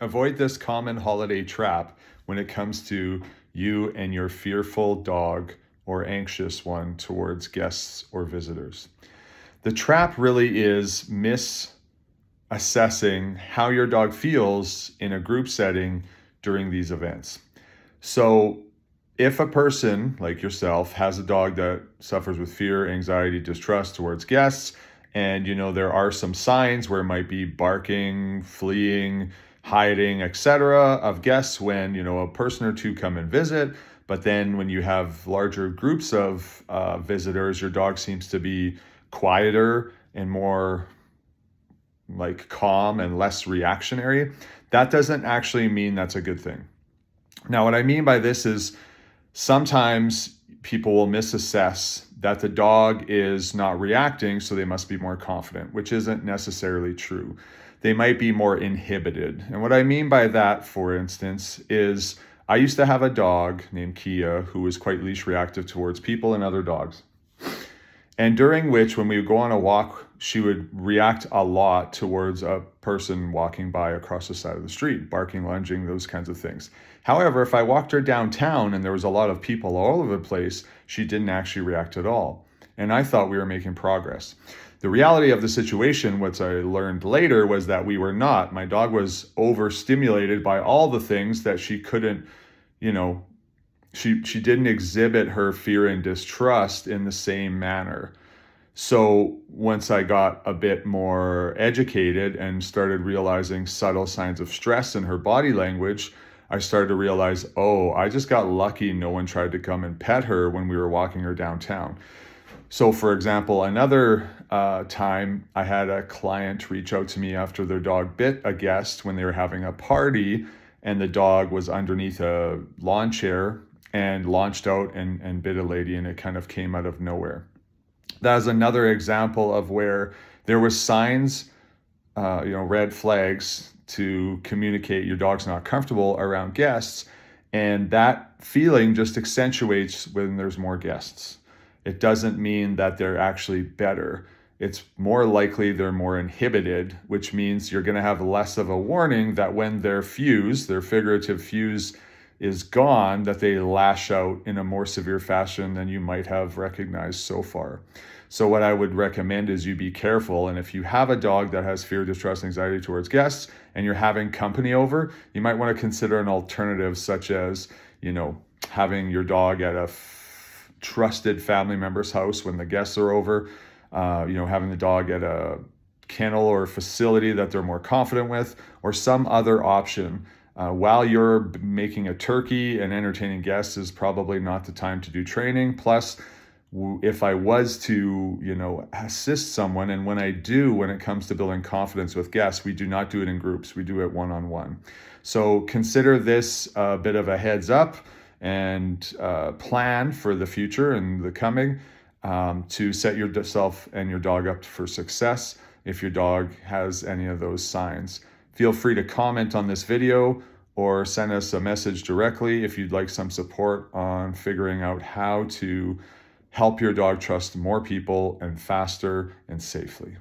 Avoid this common holiday trap when it comes to you and your fearful dog or anxious one towards guests or visitors. The trap really is misassessing how your dog feels in a group setting during these events. So, if a person like yourself has a dog that suffers with fear, anxiety, distrust towards guests, and there are some signs where it might be barking, fleeing, hiding, etc., of guests when a person or two come and visit. But then when you have larger groups of visitors, your dog seems to be quieter and more like calm and less reactionary. That doesn't actually mean that's a good thing. Now, what I mean by this is sometimes people will misassess that the dog is not reacting, so they must be more confident, which isn't necessarily true. They might be more inhibited. And what I mean by that, for instance, is I used to have a dog named Kia who was quite leash reactive towards people and other dogs. And during which, when we would go on a walk, she would react a lot towards a person walking by across the side of the street, barking, lunging, those kinds of things. However, if I walked her downtown and there was a lot of people all over the place, she didn't actually react at all. And I thought we were making progress. The reality of the situation, what I learned later, was that we were not. My dog was overstimulated by all the things that she couldn't, she didn't exhibit her fear and distrust in the same manner. So once I got a bit more educated and started realizing subtle signs of stress in her body language, I started to realize, oh, I just got lucky no one tried to come and pet her when we were walking her downtown. So for example, another time I had a client reach out to me after their dog bit a guest when they were having a party, and the dog was underneath a lawn chair and launched out and bit a lady, and it kind of came out of nowhere. That is another example of where there were signs, red flags to communicate your dog's not comfortable around guests, and that feeling just accentuates when there's more guests. It doesn't mean that they're actually better. It's more likely they're more inhibited, which means you're going to have less of a warning that when their figurative fuse is gone, that they lash out in a more severe fashion than you might have recognized so far. So what I would recommend is you be careful. And if you have a dog that has fear, distrust, anxiety towards guests, and you're having company over, you might want to consider an alternative, such as, having your dog at a trusted family member's house when the guests are over, having the dog at a kennel or facility that they're more confident with, or some other option. While you're making a turkey and entertaining guests is probably not the time to do training. Plus, if I was to, assist someone, and when I do, when it comes to building confidence with guests, we do not do it in groups. We do it one-on-one. So consider this a bit of a heads up and plan for the future and the coming to set yourself and your dog up for success if your dog has any of those signs. Feel free to comment on this video or send us a message directly if you'd like some support on figuring out how to help your dog trust more people and faster and safely.